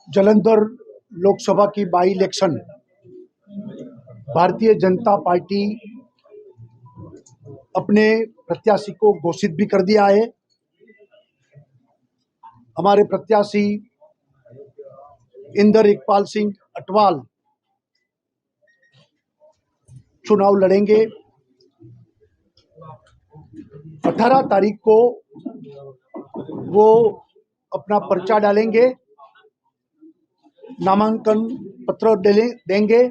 जालंधर लोकसभा की by election Bharatiya Janata party अपने प्रत्याशी को घोषित भी कर दिया है। हमारे प्रत्याशी इंदर इकबाल सिंह अटवाल चुनाव लड़ेंगे। 18 तारीख को वो अपना पर्चा डालेंगे, नामांकन पत्र देंगे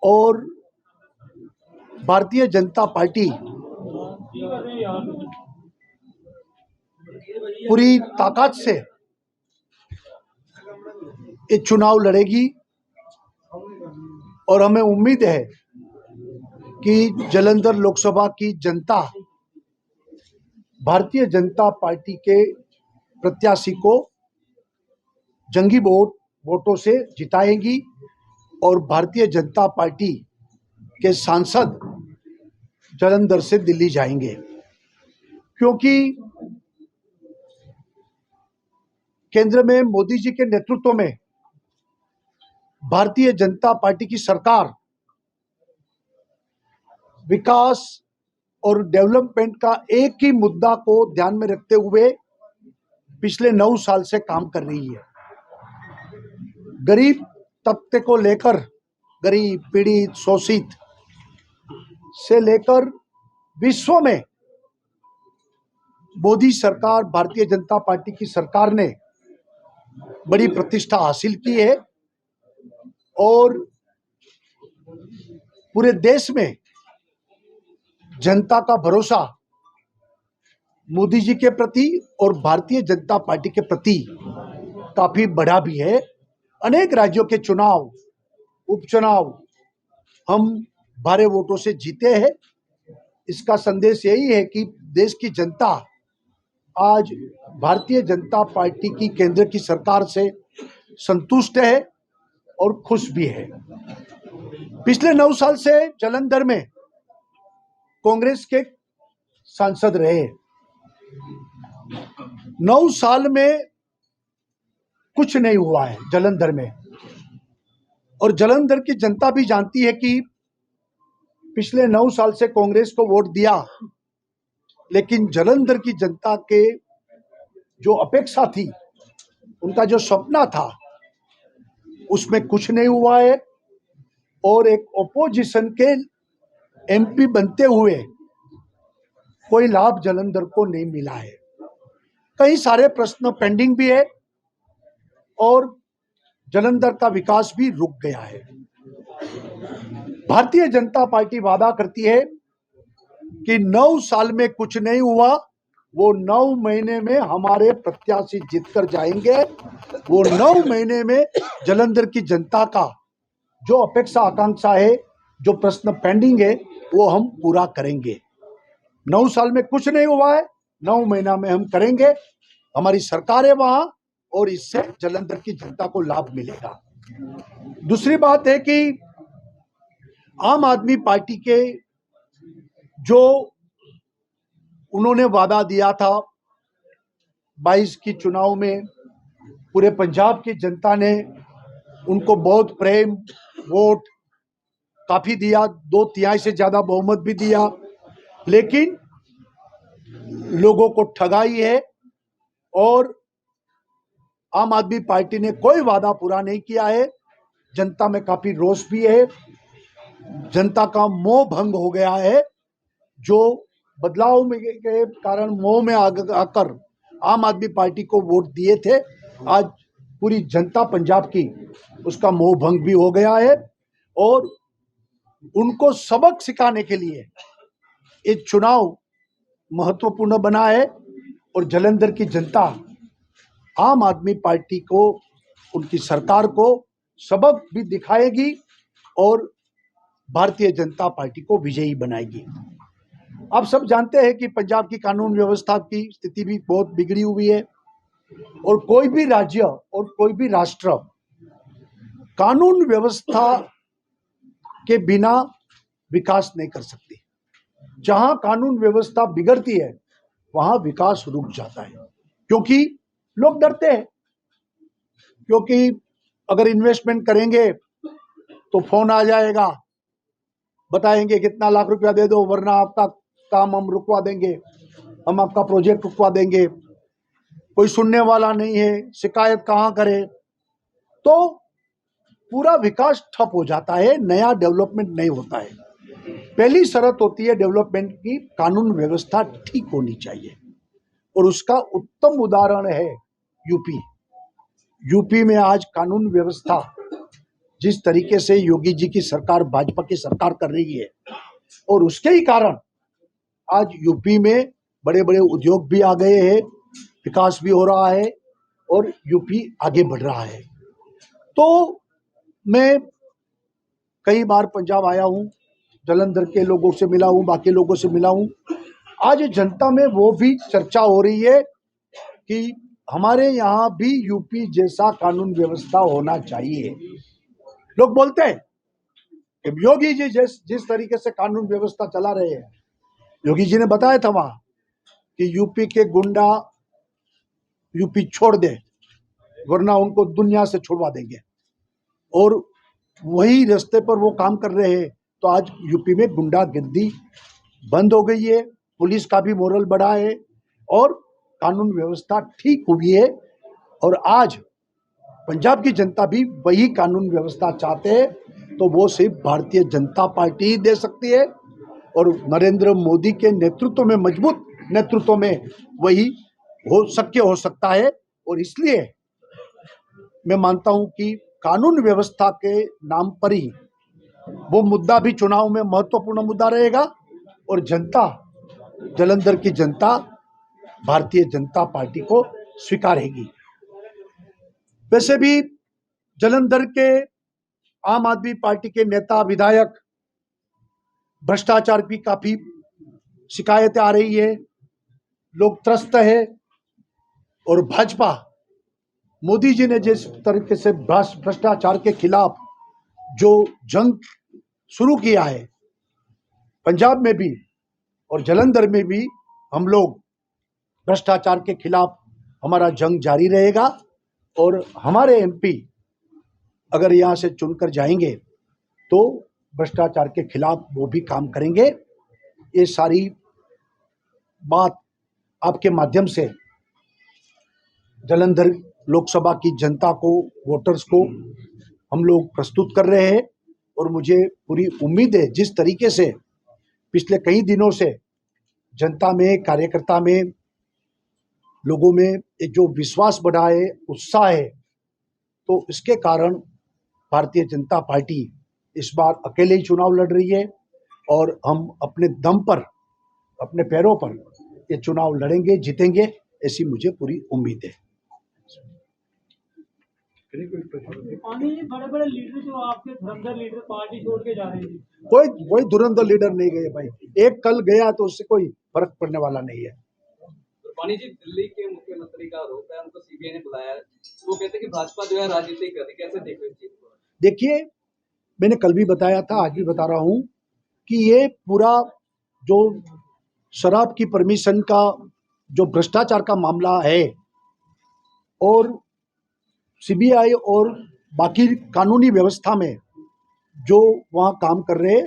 और भारतीय जनता पार्टी पूरी ताकत से ये चुनाव लड़ेगी और हमें उम्मीद है कि जालंधर लोकसभा की जनता भारतीय जनता पार्टी के प्रत्याशी को जंगी वोटों से जिताएगी और भारतीय जनता पार्टी के सांसद जालंधर से दिल्ली जाएंगे, क्योंकि केंद्र में मोदी जी के नेतृत्व में भारतीय जनता पार्टी की सरकार विकास और डेवलपमेंट का एक ही मुद्दा को ध्यान में रखते हुए पिछले 9 साल से काम कर रही है। गरीब तबके को लेकर, गरीब, पीड़ित, शोषित से लेकर विश्व में मोदी सरकार, भारतीय जनता पार्टी की सरकार ने बड़ी प्रतिष्ठा हासिल की है और पूरे देश में जनता का भरोसा मोदी जी के प्रति और भारतीय जनता पार्टी के प्रति काफी बढ़ा भी है। अनेक राज्यों के चुनाव, उपचुनाव हम भारे वोटों से जीते हैं। इसका संदेश यही है कि देश की जनता आज भारतीय जनता पार्टी की केंद्र की सरकार से संतुष्ट है और खुश भी है। पिछले 9 साल से जालंधर में कांग्रेस के सांसद रहे। 9 साल में कुछ नहीं हुआ है जालंधर में, और जालंधर की जनता भी जानती है कि पिछले 9 साल से कांग्रेस को वोट दिया, लेकिन जालंधर की जनता के जो अपेक्षा थी, उनका जो सपना था, उसमें कुछ नहीं हुआ है और एक ओपोजिशन के एमपी बनते हुए कोई लाभ जालंधर को नहीं मिला है। कई सारे प्रश्न पेंडिंग भी है और जालंधर का विकास भी रुक गया है। भारतीय जनता पार्टी वादा करती है कि 9 साल में कुछ नहीं हुआ, वो 9 महीने में हमारे प्रत्याशी जीतकर जाएंगे। वो 9 महीने में जालंधर की जनता का जो अपेक्षा आकांक्षा है, जो प्रश्न पेंडिंग है, वो हम पूरा करेंगे। 9 साल में कुछ नहीं हुआ है, 9 महीना में हम करेंगे। हमारी सरकार है वहां और इससे जालंधर की जनता को लाभ मिलेगा। दूसरी बात है कि आम आदमी पार्टी के जो उन्होंने वादा दिया था 22 की चुनाव में, पूरे पंजाब की जनता ने उनको बहुत प्रेम वोट काफी दिया, 2/3 से ज्यादा बहुमत भी दिया, लेकिन लोगों को ठगाई है और आम आदमी पार्टी ने कोई वादा पूरा नहीं किया है। जनता में काफी रोष भी है, जनता का मोह भंग हो गया है। जो बदलाव के कारण मोह में आकर आम आदमी पार्टी को वोट दिए थे, आज पूरी जनता पंजाब की उसका मोह भंग भी हो गया है और उनको सबक सिखाने के लिए ये चुनाव महत्वपूर्ण बना है और जालंधर की जनता आम आदमी पार्टी को, उनकी सरकार को सबक भी दिखाएगी और भारतीय जनता पार्टी को विजयी बनाएगी। आप सब जानते हैं कि पंजाब की कानून व्यवस्था की स्थिति भी बहुत बिगड़ी हुई है और कोई भी राज्य और कोई भी राष्ट्र कानून व्यवस्था के बिना विकास नहीं कर सकती। जहां कानून व्यवस्था बिगड़ती है, वहां विकास रुक जाता है, क्योंकि लोग डरते हैं। क्योंकि अगर इन्वेस्टमेंट करेंगे तो फोन आ जाएगा, बताएंगे कितना लाख रुपया दे दो वरना आपका काम हम रुकवा देंगे, हम आपका प्रोजेक्ट रुकवा देंगे। कोई सुनने वाला नहीं है, शिकायत कहाँ करे, तो पूरा विकास ठप हो जाता है, नया डेवलपमेंट नहीं होता है। पहली शर्त होती है डेवलपमेंट की, कानून व्यवस्था ठीक होनी चाहिए, और उसका उत्तम उदाहरण है यूपी। यूपी में आज कानून व्यवस्था जिस तरीके से योगी जी की सरकार, भाजपा की सरकार कर रही है, और उसके ही कारण आज यूपी में बड़े बड़े उद्योग भी आ गए हैं, विकास भी हो रहा है और यूपी आगे बढ़ रहा है। तो मैं कई बार पंजाब आया हूँ, जालंधर के लोगों से मिला हूँ, बाकी लोगों से मिला हूँ। आज जनता में वो भी चर्चा हो रही है कि हमारे यहाँ भी यूपी जैसा कानून व्यवस्था होना चाहिए। लोग बोलते हैं कि योगी जी जिस तरीके से कानून व्यवस्था चला रहे हैं, योगी जी ने बताया था वहां कि यूपी के गुंडा यूपी छोड़ दे वरना उनको दुनिया से छुड़वा देंगे, और वही रास्ते पर वो काम कर रहे हैं। तो आज यूपी में गुंडागर्दी बंद हो गई है, पुलिस का भी मोरल बढ़ा है और कानून व्यवस्था ठीक हुई है। और आज पंजाब की जनता भी वही कानून व्यवस्था चाहते हैं, तो वो सिर्फ भारतीय जनता पार्टी ही दे सकती है, और नरेंद्र मोदी के नेतृत्व में, मजबूत नेतृत्व में वही हो सकता है। और इसलिए मैं मानता हूं कि कानून व्यवस्था के नाम पर ही वो मुद्दा भी चुनाव में महत्वपूर्ण मुद्दा रहेगा, और जनता, जालंधर की जनता भारतीय जनता पार्टी को स्वीकारेगी। वैसे भी जालंधर के आम आदमी पार्टी के नेता, विधायक, भ्रष्टाचार की काफी शिकायतें आ रही है, लोग त्रस्त है, और भाजपा, मोदी जी ने जिस तरीके से भ्रष्टाचार के खिलाफ जो जंग शुरू किया है, पंजाब में भी और जालंधर में भी हम लोग भ्रष्टाचार के खिलाफ हमारा जंग जारी रहेगा। और हमारे एमपी अगर यहाँ से चुनकर जाएंगे तो भ्रष्टाचार के खिलाफ वो भी काम करेंगे। ये सारी बात आपके माध्यम से जालंधर लोकसभा की जनता को, वोटर्स को हम लोग प्रस्तुत कर रहे हैं, और मुझे पूरी उम्मीद है जिस तरीके से पिछले कई दिनों से जनता में, कार्यकर्ता में, लोगों में एक जो विश्वास बढ़ा है, उत्साह है, तो इसके कारण भारतीय जनता पार्टी इस बार अकेले ही चुनाव लड़ रही है, और हम अपने दम पर, अपने पैरों पर ये चुनाव लड़ेंगे, जीतेंगे, ऐसी मुझे पूरी उम्मीद है। बड़े बड़े लीडर जो आपके धुरंधर लीडर पार्टी छोड़ के जा रहे हैं, कोई धुरंधर लीडर नहीं गए भाई, एक कल गया तो उससे कोई फर्क पड़ने वाला नहीं है। पानी जी, दिल्ली के मुख्यमंत्री का आरोप है, उनको सीबीआई ने बुलाया है, वो कहते हैं कि भाजपा जो है राजनीति कर रही है, कैसे देख रहे हैं इस चीज को? देखिए, मैंने कल भी बताया था, आज भी बता रहा हूं कि ये पूरा जो शराब की परमिशन का जो भ्रष्टाचार का मामला है, और सीबीआई और बाकी कानूनी व्यवस्था में जो वहां काम कर रहे हैं,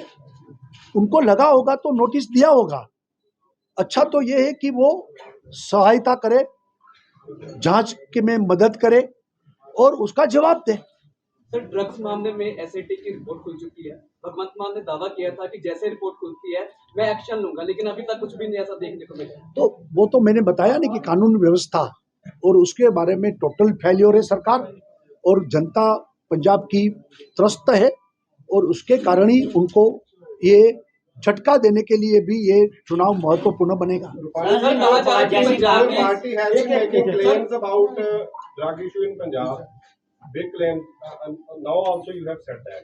उनको लगा होगा तो नोटिस दिया होगा। अच्छा तो ये है कि वो सहायता करे, जांच के में मदद करे और उसका जवाब दे। सर, ड्रग्स मामले में एसआईटी की रिपोर्ट खुल चुकी है। भगवंत मान ने दावा किया था कि जैसे रिपोर्ट खुलती है मैं एक्शन लूंगा, लेकिन अभी तक कुछ भी नहीं ऐसा देखने को मिला। तो वो तो मैंने बताया नहीं कि कानून व्यवस्था और उसके बारे में टोटल फेल्योर है सरकार, और जनता पंजाब की त्रस्त है, और उसके कारण ही उनको ये झटका देने के लिए भी ये चुनाव महत्वपूर्ण बनेगा। Big claim. Now also you have said that.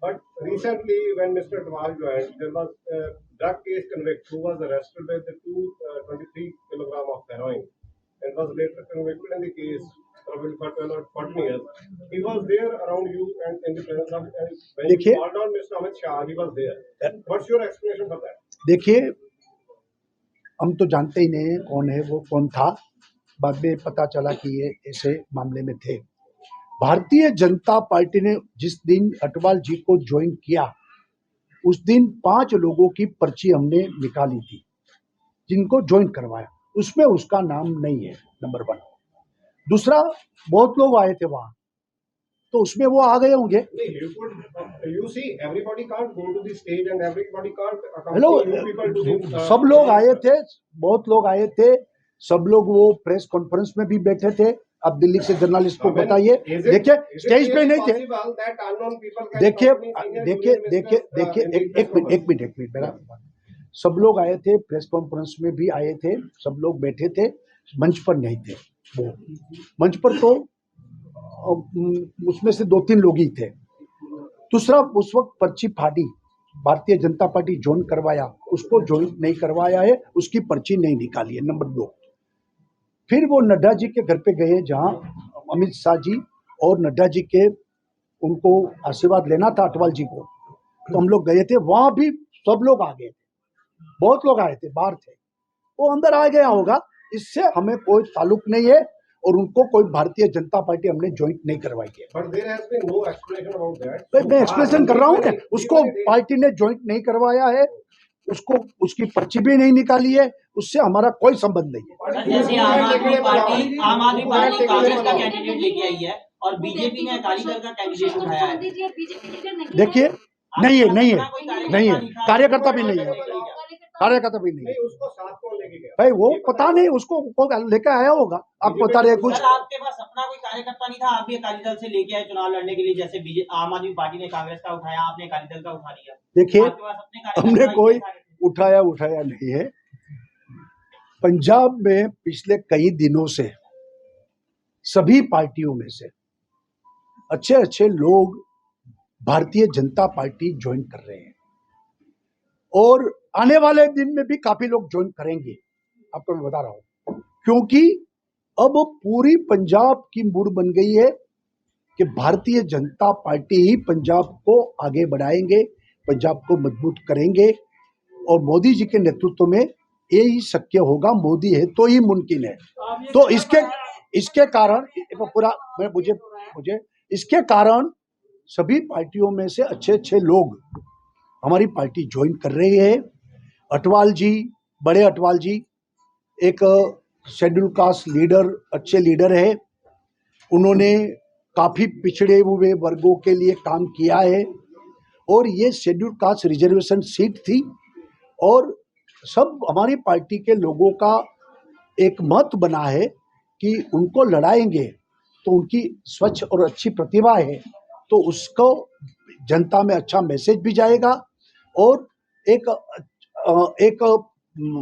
But recently, when Mr. Dwal joined, there was a drug case convict who was arrested with the 23 kilogram of heroin and was later convicted in the case probably for 12 or 14 years. He was there around you and in the presence of, when you called on Mr. Amit Shah, he was there. What's your explanation for that? देखिए, हम तो जानते ही नहीं कौन है वो, कौन था, बाद में पता चला कि ये ऐसे मामले में थे। भारतीय जनता पार्टी ने जिस दिन अटवाल जी को ज्वाइन किया उस दिन 5 लोगों की पर्ची हमने निकाली थी जिनको ज्वाइन करवाया, उसमें उसका नाम नहीं है, नंबर 1। दूसरा, बहुत लोग आए थे वहां, तो उसमें वो आ गए होंगे। You see, everybody can't go to the stage and everybody can't hello, accompany you people to the. सब लोग आए थे, बहुत लोग आए थे, सब लोग वो प्रेस कॉन्फ्रेंस में भी बैठे थे। अब दिल्ली से जर्नलिस्ट को बताइए, देखिए स्टेज पे नहीं थे। देखिए देखिए देखिए देखिए एक मिनट मेरा, सब लोग आए थे, प्रेस कॉन्फ्रेंस में भी आए थे, सब लोग बैठे थे, मंच पर नहीं थे। वो मंच पर तो उसमें से 2-3 लोग ही थे। दूसरा, उस वक्त पर्ची फाड़ी, भारतीय जनता पार्टी ज्वाइन करवाया, उसको ज्वाइन नहीं करवाया है, उसकी पर्ची नहीं निकाली है, नंबर 2। फिर वो नड्डा जी के घर पे गए जहां अमित शाह जी और नड्डा जी के उनको आशीर्वाद लेना था अटवाल जी को, तो हम लोग गए थे, वहां भी सब लोग आ गए थे, बहुत लोग आए थे, बाहर थे, वो अंदर आ गया होगा, इससे हमें कोई ताल्लुक नहीं है और उनको कोई भारतीय जनता पार्टी हमने ज्वाइन नहीं करवाई है। But there has been no explanation about that. मैं एक्सप्रेशन कर रहा हूँ ना, उसको पार्टी ने ज्वाइन नहीं करवाया है, उसको उसकी पर्ची भी नहीं निकाली है, उससे हमारा कोई संबंध नहीं है। जैसे आम आदमी पार्टी कांग्रेस का कैंडिडेट लेके आई है और बीजेपी ने अकाली दल का कैंडिडेट उठाया है। देखिए, नहीं है, कार्यकर्ता भी नहीं है, कार्यकर्ता भी नहीं है। उसको साथ कौन लेके गया? भाई वो पता नहीं, उसको लेकर आया होगा, आप बता रहे कुछ। सर, आपके पास अपना कोई कार्यकर्ता नहीं था, आप भी अकाली दल से लेके आए चुनाव लड़ने के लिए, जैसे आम आदमी पार्टी ने कांग्रेस का उठाया, आपने अकाली दल का उठा लिया। देखिए, आपके पास अपने कार्यकर्ता हमने ही कोई नहीं थे। उठाया नहीं है। पंजाब में पिछले कई दिनों से सभी पार्टियों में से अच्छे लोग भारतीय जनता पार्टी ज्वाइन कर रहे हैं और आने वाले दिन में भी काफी लोग ज्वाइन करेंगे, आपको मैं बता रहा हूं, क्योंकि अब पूरी पंजाब की मूड बन गई है कि भारतीय जनता पार्टी ही पंजाब को आगे बढ़ाएंगे, पंजाब को मजबूत करेंगे और मोदी जी के नेतृत्व में यही शक्य होगा। मोदी है तो ही मुमकिन है। तो इसके कारण पूरा मुझे इसके कारण सभी पार्टियों में से अच्छे लोग हमारी पार्टी ज्वाइन कर रहे हैं। अटवाल जी, बड़े अटवाल जी एक शेड्यूल कास्ट लीडर, अच्छे लीडर है, उन्होंने काफी पिछड़े हुए वर्गों के लिए काम किया है और ये शेड्यूल कास्ट रिजर्वेशन सीट थी और सब हमारी पार्टी के लोगों का एक मत बना है कि उनको लड़ाएंगे, तो उनकी स्वच्छ और अच्छी प्रतिभा है, तो उसको जनता में अच्छा मैसेज भी जाएगा और एक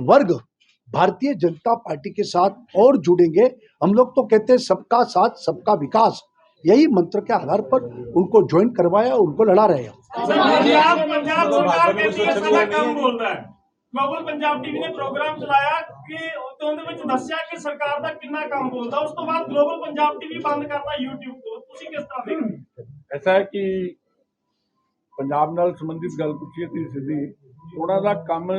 वर्ग भारतीय जनता पार्टी के साथ और जुड़ेंगे। हम लोग तो कहते हैं सबका साथ सबका विकास, यही मंत्र के आधार पर उनको ज्वाइन करवाया, उनको लड़ा रहे हैं। पंजाब सरकार कहती है सारा काम बोल रहा है। ग्लोबल पंजाब टीवी ने प्रोग्राम चलाया कि ਉਹਦੇ ਵਿੱਚ ਦੱਸਿਆ ਕਿ ਸਰਕਾਰ ਦਾ ਕਿੰਨਾ ਕੰਮ ਬੋਲਦਾ, ਉਸ ਤੋਂ ਬਾਅਦ ग्लोबल पंजाब टीवी ਬੰਦ ਕਰਤਾ YouTube ਤੋਂ। ਤੁਸੀਂ ਕਿਸ ਤਰ੍ਹਾਂ ਦੇਖਦੇ? ऐसा है कि पंजाब नाल संबंधित गल पुछिए ती सीधी, ਉਹਨਾਂ ਦਾ ਕੰਮ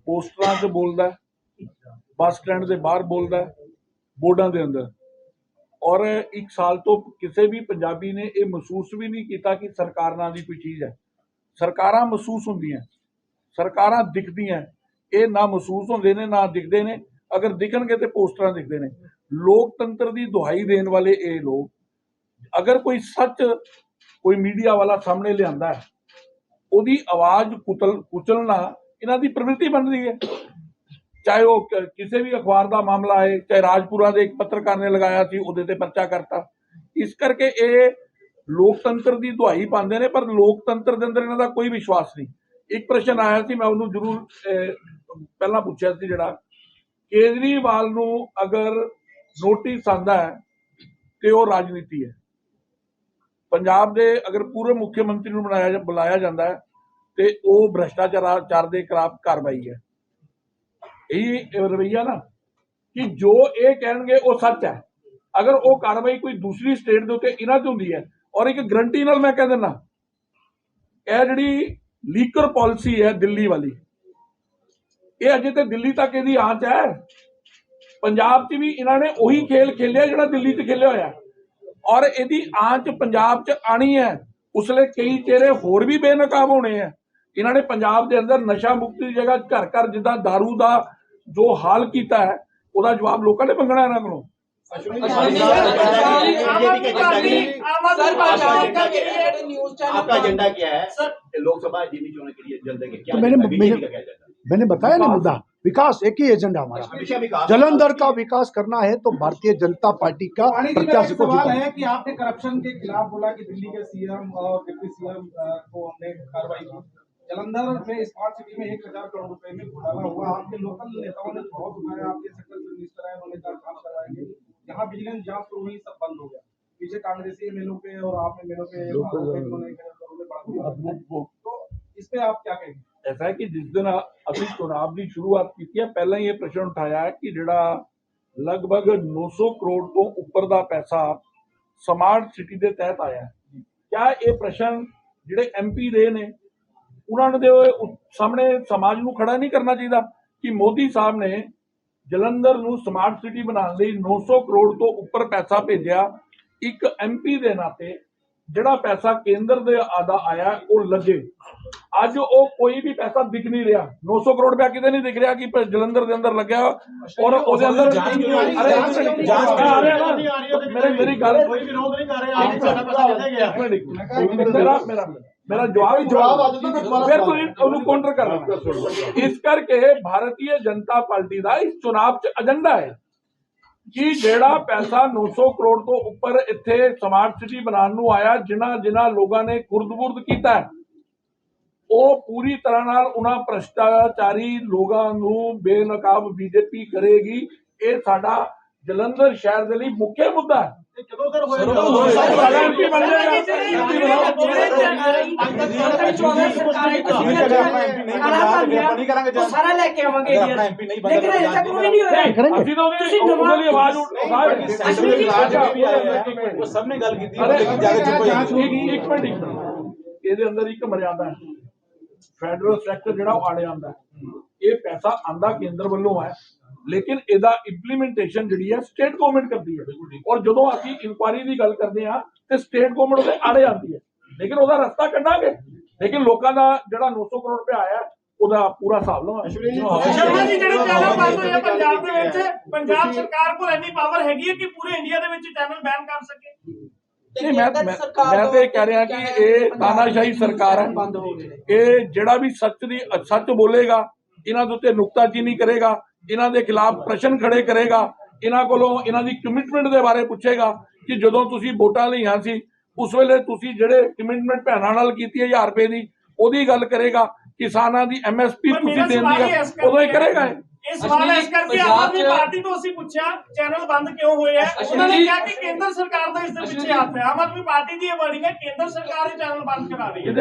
ਪੋਸਟਰਾਂ 'ਚ ਬੋਲਦਾ, ਬੱਸ ਸਟੈਂਡ ਦੇ ਬਾਹਰ ਬੋਲਦਾ, ਬੋਰਡਾਂ ਦੇ ਅੰਦਰ, ਔਰ 1 ਸਾਲ ਤੋਂ ਕਿਸੇ ਵੀ ਪੰਜਾਬੀ ਨੇ ਇਹ ਮਹਿਸੂਸ ਵੀ ਨਹੀਂ ਕੀਤਾ ਕਿ ਸਰਕਾਰ ਨਾਂ ਦੀ ਕੋਈ ਚੀਜ਼ ਹੈ। ਸਰਕਾਰਾਂ ਮਹਿਸੂਸ ਹੁੰਦੀਆਂ, ਸਰਕਾਰਾਂ ਦਿਖਦੀਆਂ, ਇਹ ਨਾ ਮਹਿਸੂਸ ਹੁੰਦੇ ਨੇ ਨਾ ਦਿਖਦੇ ਨੇ। ਅਗਰ ਦਿਖਣਗੇ ਤੇ ਪੋਸਟਰਾਂ ਦਿਖਦੇ ਨੇ। ਲੋਕਤੰਤਰ ਦੀ ਦੁਹਾਈ ਦੇਣ ਵਾਲੇ ਇਹ ਲੋਕ, ਅਗਰ ਕੋਈ ਸੱਚ ਕੋਈ ਮੀਡੀਆ ਵਾਲਾ ਸਾਹਮਣੇ ਲਿਆਂਦਾ ਹੈ, ਉਹਦੀ ਆਵਾਜ਼ ਕੁਚਲਣਾ ਇਹਨਾਂ ਦੀ ਪ੍ਰਵਿਰਤੀ ਬਣ ਰਹੀ ਹੈ। ਚਾਹੇ ਉਹ ਕਿਸੇ ਵੀ ਅਖਬਾਰ ਦਾ ਮਾਮਲਾ ਹੈ, ਚਾਹੇ ਰਾਜਪੁਰਾ ਦੇ ਇੱਕ ਪੱਤਰਕਾਰ ਨੇ ਲਗਾਇਆ ਸੀ, ਉਹਦੇ ਤੇ ਪਰਚਾ ਕਰਤਾ। ਇਸ ਕਰਕੇ ਇਹ ਲੋਕਤੰਤਰ ਦੀ ਦੁਹਾਈ ਪਾਉਂਦੇ ਨੇ, ਪਰ ਲੋਕਤੰਤਰ ਦੇ ਅੰਦਰ ਇਹਨਾਂ ਦਾ ਕੋਈ ਵਿਸ਼ਵਾਸ ਨਹੀਂ। ਇੱਕ ਪ੍ਰਸ਼ਨ ਆਇਆ ਸੀ, ਮੈਂ ਉਹਨੂੰ ਜ਼ਰੂਰ ਪਹਿਲਾਂ ਪੁੱਛਿਆ ਸੀ, ਜਿਹੜਾ ਕੇਜਰੀਵਾਲ ਨੂੰ ਅਗਰ ਨੋਟਿਸ ਆਉਂਦਾ ਹੈ ਤੇ ਉਹ ਰਾਜਨੀਤੀ ਹੈ। ਪੰਜਾਬ ਦੇ ਅਗਰ ਪੂਰੇ ਮੁੱਖ ਮੰਤਰੀ ਨੂੰ ਬੁਲਾਇਆ ਜਾਂਦਾ ਹੈ ਤੇ ਉਹ ਭ੍ਰਿਸ਼ਟਾਚਾਰ ਦੇ ਖਿਲਾਫ ਕਾਰਵਾਈ ਹੈ। ਇਹੀ ਰਵੱਈਆ ਨਾ ਕਿ ਜੋ ਇਹ ਕਹਿਣਗੇ ਉਹ ਸੱਚ ਹੈ। ਅਗਰ ਉਹ ਕਾਰਵਾਈ ਕੋਈ ਦੂਸਰੀ ਸਟੇਟ ਦੇ ਉੱਤੇ ਇਹਨਾਂ 'ਚ ਹੁੰਦੀ ਹੈ, ਔਰ ਇੱਕ ਗਰੰਟੀ ਨਾਲ ਮੈਂ ਕਹਿ ਦਿੰਦਾ, ਇਹ ਜਿਹੜੀ ਲੀਕਰ ਪਾਲਿਸੀ ਹੈ ਦਿੱਲੀ ਵਾਲੀ, ਇਹ ਅਜੇ ਤੇ ਦਿੱਲੀ ਤੱਕ ਇਹਦੀ ਆਂਚ ਹੈ। ਪੰਜਾਬ 'ਚ ਵੀ ਇਹਨਾਂ ਨੇ ਉਹੀ ਖੇਲ ਖੇਲਿਆ ਜਿਹੜਾ ਦਿੱਲੀ 'ਚ ਖੇਲਿਆ ਹੋਇਆ। ਔਰ ਇਹਦੀ ਆਂਚ ਪੰਜਾਬ 'ਚ ਆਣੀ ਹੈ। ਉਸਲੇ ਕਈ ਚਿਹਰੇ ਹੋਰ ਵੀ ਬੇਨਕਾਬ ਹੋਣੇ ਆ। ਇਹਨਾਂ ਨੇ ਪੰਜਾਬ ਦੇ ਅੰਦਰ ਨਸ਼ਾ ਮੁਕਤੀ ਦੀ ਜਗ੍ਹਾ ਘਰ ਘਰ ਜਿੱਦਾਂ ਦਾਰੂ ਦਾ ਜੋ ਹਾਲ ਕੀਤਾ ਹੈ, ਉਹਦਾ ਜਵਾਬ ਲੋਕਾਂ ਨੇ ਮੰਗਣਾ ਇਹਨਾਂ ਕੋਲੋਂ। आपका एजेंडा क्या है लोकसभा जीबी चुनाव के लिए जनता के क्या? मैंने बताया ना मुद्दा विकास, एक ही एजेंडा हमारा जलंधर का विकास करना है तो भारतीय जनता पार्टी का प्रत्याशी को सवाल है कि आपने करप्शन के खिलाफ बोला कि दिल्ली के सीएम और डिप्टी सीएम को हमने कार्रवाई की। जलंधर में स्मार्ट सिटी में 1000 करोड़ रुपए में घोटाला हुआ। आपके लोकल नेताओं ने बहुत उठाया, आपके सेक्टर मिनिस्टर है, उन्होंने कहा जांच करवाएंगे। यहाँ विजिलेंस जांच शुरू हुई, सब बंद हो गया। पीछे कांग्रेसी एमएलओ पे और आप एमएलओ पे तो इस पे आप क्या कहेंगे? ऐसा है कि जिस दिन अभी चुनाव की शुरुआत की है, पहले ये प्रश्न उठाया है कि जिहड़ा लगभग 900 करोड़ तो ऊपर का पैसा स्मार्ट सिटी के तहत आया है, क्या ये प्रश्न जिहड़े MP रहे ने उन्होंने दे सामने समाज को खड़ा नहीं करना चाहिए कि मोदी साहब ने जलंधर नूं स्मार्ट सिटी बनाने 900 करोड़ तो ऊपर पैसा भेजा। एक MP के नाते जिहड़ा पैसा केंद्र दे आदा आया वो लगे, अज वो कोई भी पैसा दिख नहीं रहा। 900 करोड़ रुपया कितने नहीं दिख रहा कि जलंधर के अंदर लगे और उसके अंदर मेरी गल मेरा जवाब फिर तुम काउंटर कर रहा। इस करके भारतीय जनता पार्टी का इस चुनाव च एजेंडा है कि जेड़ा पैसा 900 करोड़ तो ऊपर इत्थे स्मार्ट सिटी बनाने नूं आया, जिन्हां लोगों ने खुर्द-बुर्द कीता है, वो पूरी तरह नाल उन्हां भ्रष्टाचारी लोगों नूं बेनकाब बीजेपी करेगी। ये साडा जलंधर शहर के लिए मुख्य मुद्दा है। सबने गल की अंदर एक मर्यादा है, फैडरल स्ट्रक्चर जिहड़ा आड़े आंदा है, ये पैसा आंदा केंद्र वालों है, लेकिन इहदा इंप्लीमेंटेशन जिहड़ी है स्टेट गवर्नमेंट करती है। और जदों असीं इंक्वायरी की गल करते हैं तो स्टेट गवर्नमेंट उहदे आड़े आती है, लेकिन उहदा रस्ता कढांगे। लेकिन लोकां दा जिहड़ा 900 करोड़ रुपया आया ਉਹਦਾ ਪੂਰਾ ਹਿਸਾਬ ਲਵਾਂਗੇ। ਸ਼ਰਮਾ ਜੀ ਜਿਹੜੇ ਚੈਨਲ ਬੰਦ ਹੋਏ ਪੰਜਾਬ ਦੇ ਵਿੱਚ, ਪੰਜਾਬ ਸਰਕਾਰ ਕੋਲ ਇੰਨੀ ਪਾਵਰ ਹੈਗੀ ਹੈ ਕਿ ਪੂਰੇ ਇੰਡੀਆ ਦੇ ਵਿੱਚ ਚੈਨਲ ਬੈਨ ਕਰ ਸਕੇ? नहीं, मैं तो कह रहा कि ये तानाशाही सरकार है। ये जिहड़ा भी सच बोलेगा, इन्हां दे उत्ते नुक्ताचीनी करेगा, इन्हां दे खिलाफ प्रश्न खड़े करेगा, इन्हां कोलों इन्हां दी कमिटमेंट दे बारे पूछेगा कि जदों तुसीं वोटां लईआं सी उस वेले तुसीं जिहड़े कमिटमेंट भैणां नाल कीती है 1000 रुपए दी, ओहदी गल करेगा। किसानां दी MSP तुसीं देंदी है उदों ही करेगा। ਇਹ ਸਵਾਲ ਇਸ ਕਰਕੇ ਆਮ ਆਦਮੀ ਪਾਰਟੀ ਤੋਂ ਅਸੀਂ ਪੁੱਛਿਆ ਚੈਨਲ ਬੰਦ ਕਿਉਂ ਹੋਏ ਆ, ਉਹਨਾਂ ਨੇ ਕਿਹਾ ਕਿ ਕੇਂਦਰ ਸਰਕਾਰ ਦਾ ਇਸ ਦੇ ਪਿੱਛੇ ਹੱਥ ਹੈ। ਆਮ ਆਦਮੀ ਪਾਰਟੀ ਦੀ ਇਹ ਵਰਡਿੰਗ ਹੈ ਕੇਂਦਰ ਸਰਕਾਰ ਇਹ ਚੈਨਲ ਬੰਦ ਕਰਾ ਰਹੀ ਹੈ।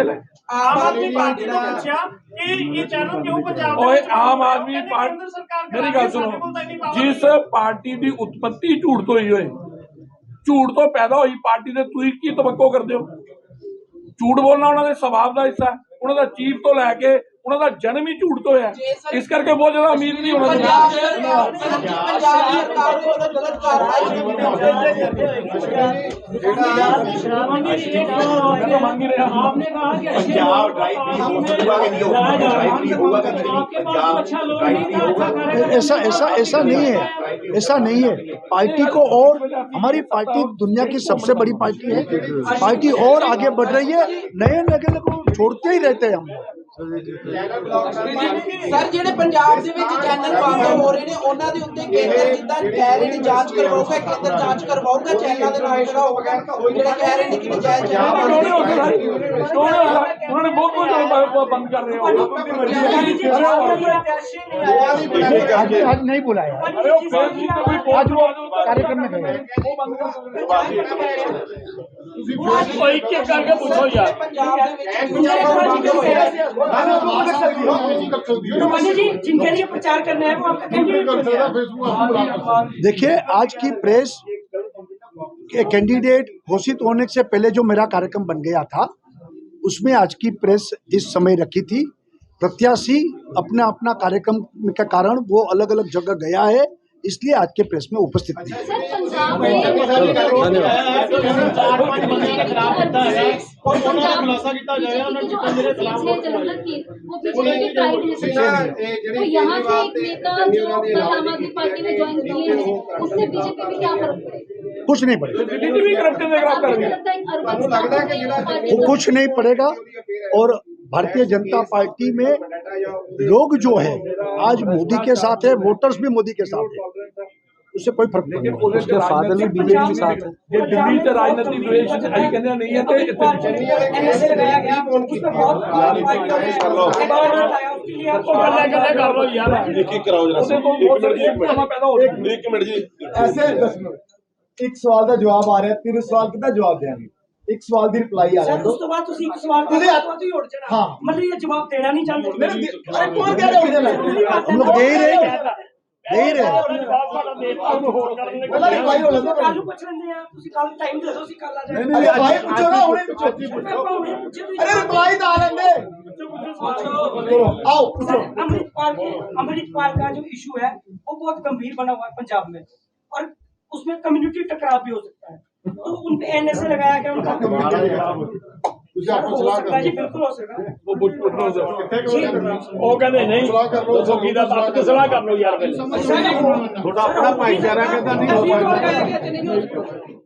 ਆਮ ਆਦਮੀ ਪਾर्टी ने पूछा कि ये चैनल क्यों पंजाब में? ओए आम आदमी पार्टी मेरी गल सुनो, जिस पार्टी की उत्पत्ति झूठ तो ही होए, झूठ तो पैदा हुई पार्टी से तुसीं की तवक्को करते हो? झूठ बोलना उन्होंने स्वभाव का हिस्सा है। उन्होंने चीफ तो लैके उन्होंने जन्म ही झूठ तो है, इस करके बहुत ज्यादा अमीर नहीं होना ऐसा नहीं है, ऐसा नहीं है। पार्टी को और हमारी पार्टी दुनिया की सबसे बड़ी पार्टी है, पार्टी और आगे बढ़ रही है। नए नए को छोड़ते ही रहते हैं हम। सर ਜਿਹੜੇ ਪੰਜਾਬ ਦੇ ਵਿੱਚ ਚੈਨਲ ਬੰਦ ਹੋ ਰਹੇ ਨੇ ਉਹਨਾਂ ਦੇ ਉੱਤੇ ਕੇਂਦਰ ਜਿੱਦਾਂ ਕਹਿ ਰਹੇ ਨੇ ਜਾਂਚ ਕਰਵਾਊਗਾ, ਕੇਂਦਰ ਜਾਂਚ ਕਰਵਾਊਗਾ ਚੈਨਲਾਂ ਦੇ ਨਾਲ ਜਿਹੜਾ ਹੋਊਗਾ, ਜਿਹੜੇ ਕਹਿ ਰਹੇ ਨੇ ਕਿ ਨਜਾਇਜ਼ ਚੈਨਲ उन्होंने बहुत कुछ बंद कर रहे हो। आज नहीं बुलाया, आज वो कार्यक्रम में गए। करके पूछो यार, जिनके लिए प्रचार करना है वो आपका कैंडिडेट। देखिए, आज की प्रेस के कैंडिडेट घोषित होने से पहले जो मेरा कार्यक्रम बन गया था उसमें आज की प्रेस इस समय रखी थी। प्रत्याशी अपना अपना कार्यक्रम के कारण वो अलग अलग जगह गया है, इसलिए आज के प्रेस में उपस्थित नहीं है। सर पंजाब में और पंजाब जलंधर की वो बीजेपी की प्राइड है, तो यहाँ से एक नेता जो कल आम आदमी पार्टी में ज्वाइन किए हैं उससे बीजेपी में क्या फर्क पड़ेगा? कुछ नहीं पड़ेगा, कुछ नहीं पड़ेगा। और भारतीय जनता पार्टी में लोग जो है आज मोदी के साथ है, वोटर्स भी मोदी के साथ है, उससे कोई फर्क नहीं है। उसके फादर भी बीजेपी के साथ है। ये दिल्ली से राजनीतिक द्वेष आई कहना नहीं है ऐसे 10 मिनट एक सवाल का जवाब आ रहा है, तेरे सवाल कितना जवाब देंगे? एक सवाल ਦੀ ਰਿਪਲਾਈ ਆ ਰਿਹਾ ਉਸ ਤੋਂ ਬਾਅਦ ਤੁਸੀਂ ਇੱਕ ਸਵਾਲ ਤੇ ਉੜ ਜਾਣਾ। ਹਾਂ ਮਤਲਬ ਇਹ ਜਵਾਬ ਦੇਣਾ ਨਹੀਂ ਚਾਹੁੰਦੇ। अरे कौन कह रहा है उड़ जाना? हम लोग दे ही रहे पहला रिप्लाई हो लेना। ਕੱਲ ਨੂੰ ਪੁੱਛ ਲੈਂਦੇ ਆ, ਤੁਸੀਂ ਕੱਲ ਟਾਈਮ ਦੇ ਦਿਓ, ਅਸੀਂ ਕੱਲ ਆ ਜਾਵਾਂਗੇ। अरे भाई पूछो ना, उन्हें पूछो। अरे रिप्लाई तो आ लेंगे। चलो आओ पूछो। अमृतपाल का जो इशू है वो बहुत गंभीर बना हुआ है पंजाब में, और उसमें कम्युनिटी टकराव भी हो सकता है, तो उन पे एनएसए लगाया गया उनका। हो सकता है जी, बिल्कुल हो सकता है। ਉਹ ਕਹਿੰਦੇ ਨਹੀਂ ਦੱਸੋ ਕੀ ਦਾ ਆਪ ਤੇ ਸਲਾਹ ਕਰ ਲਓ ਯਾਰ। थोड़ा अपना भाईचारा कहता नहीं हो पाएगा।